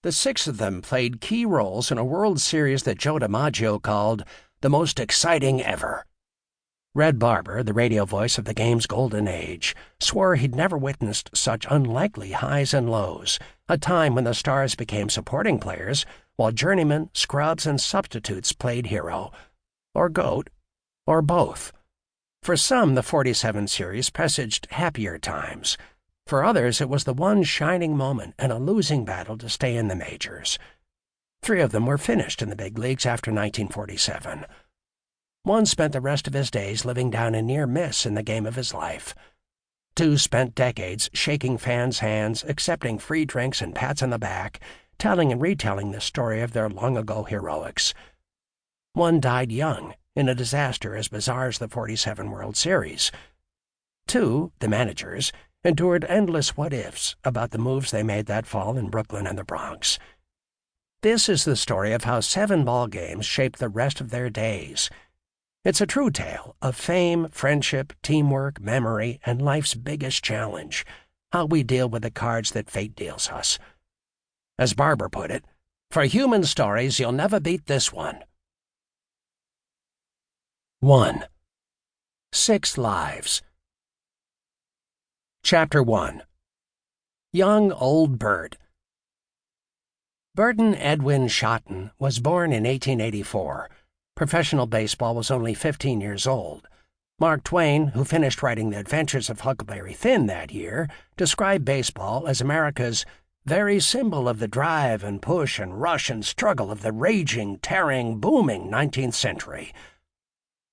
The 6 of them played key roles in a World Series that Joe DiMaggio called the most exciting ever. Red Barber, the radio voice of the game's golden age, swore he'd never witnessed such unlikely highs and lows, a time when the stars became supporting players, while journeymen, scrubs, and substitutes played hero, or goat, or both. For some, the 47 series presaged happier times. For others, it was the one shining moment in a losing battle to stay in the majors. 3 of them were finished in the big leagues after 1947. One spent the rest of his days living down a near miss in the game of his life. 2 spent decades shaking fans' hands, accepting free drinks and pats on the back, telling and retelling the story of their long-ago heroics. 1 died young, in a disaster as bizarre as the 47 World Series. 2, the managers, endured endless what-ifs about the moves they made that fall in Brooklyn and the Bronx. This is the story of how 7 ball games shaped the rest of their days. It's a true tale of fame, friendship, teamwork, memory, and life's biggest challenge, how we deal with the cards that fate deals us. As Barber put it, "For human stories, you'll never beat this one." 1. 6 Lives. Chapter 1. Young Old Burt. Burton Edwin Shotton was born in 1884. Professional baseball was only 15 years old. Mark Twain, who finished writing The Adventures of Huckleberry Finn that year, described baseball as America's very symbol of the drive and push and rush and struggle of the raging, tearing, booming 19th century.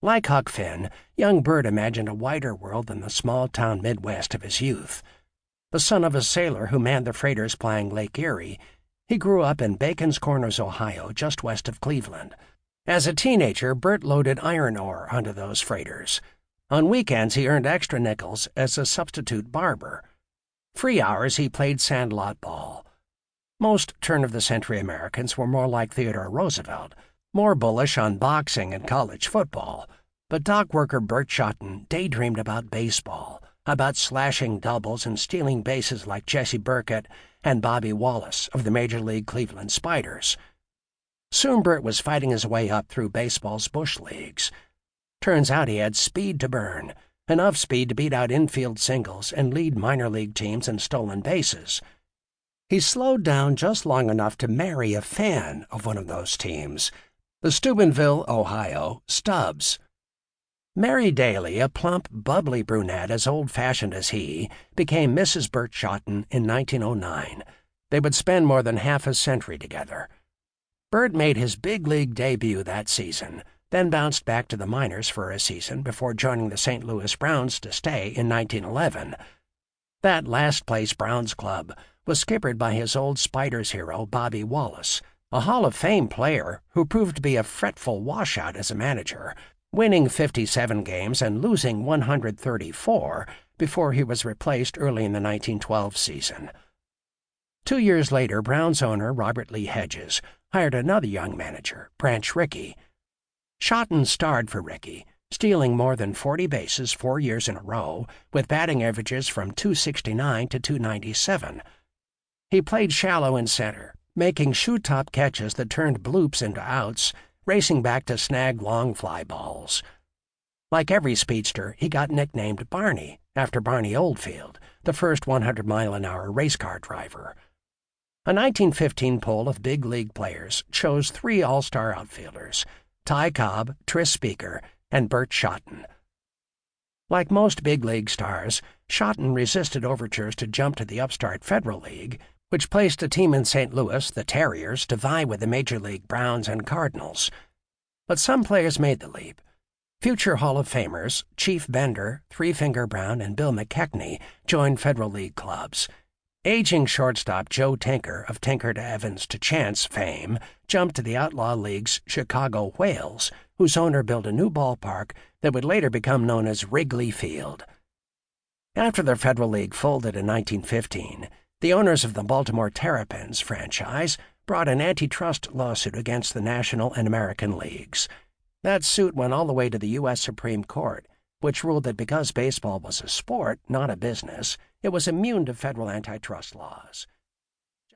Like Huck Finn, young Burt imagined a wider world than the small-town Midwest of his youth. The son of a sailor who manned the freighters plying Lake Erie, he grew up in Bacon's Corners, Ohio, just west of Cleveland. As a teenager, Burt loaded iron ore onto those freighters. On weekends, he earned extra nickels as a substitute barber. Free hours, he played sandlot ball. Most turn-of-the-century Americans were more like Theodore Roosevelt, more bullish on boxing and college football, but dock worker Burt Shotton daydreamed about baseball, about slashing doubles and stealing bases like Jesse Burkett and Bobby Wallace of the Major League Cleveland Spiders. Soon Burt was fighting his way up through baseball's bush leagues. Turns out he had speed to burn, enough speed to beat out infield singles and lead minor league teams in stolen bases. He slowed down just long enough to marry a fan of one of those teams, the Steubenville, Ohio, Stubbs. Mary Daly, a plump, bubbly brunette as old-fashioned as he, became Mrs. Burt Shotton in 1909. They would spend more than half a century together. Burt made his big league debut that season, then bounced back to the minors for a season before joining the St. Louis Browns to stay in 1911. That last-place Browns club was skippered by his old Spiders hero Bobby Wallace, a Hall of Fame player who proved to be a fretful washout as a manager, winning 57 games and losing 134 before he was replaced early in the 1912 season. 2 years later, Browns owner Robert Lee Hedges hired another young manager, Branch Rickey. Shotton starred for Rickey, stealing more than 40 bases 4 years in a row, with batting averages from .269 to .297. He played shallow in center, making shoe-top catches that turned bloops into outs, racing back to snag long fly balls. Like every speedster, he got nicknamed Barney, after Barney Oldfield, the first 100-mile-an-hour race car driver. A 1915 poll of big league players chose 3 all-star outfielders, Ty Cobb, Tris Speaker, and Burt Shotton. Like most big league stars, Shotton resisted overtures to jump to the upstart Federal League, which placed a team in St. Louis, the Terriers, to vie with the Major League Browns and Cardinals. But some players made the leap. Future Hall of Famers Chief Bender, Three Finger Brown, and Bill McKechnie joined Federal League clubs. Aging shortstop Joe Tinker of Tinker to Evans to Chance fame jumped to the Outlaw League's Chicago Whales, whose owner built a new ballpark that would later become known as Wrigley Field. After the Federal League folded in 1915, the owners of the Baltimore Terrapins franchise brought an antitrust lawsuit against the National and American Leagues. That suit went all the way to the U.S. Supreme Court, which ruled that because baseball was a sport, not a business, it was immune to federal antitrust laws.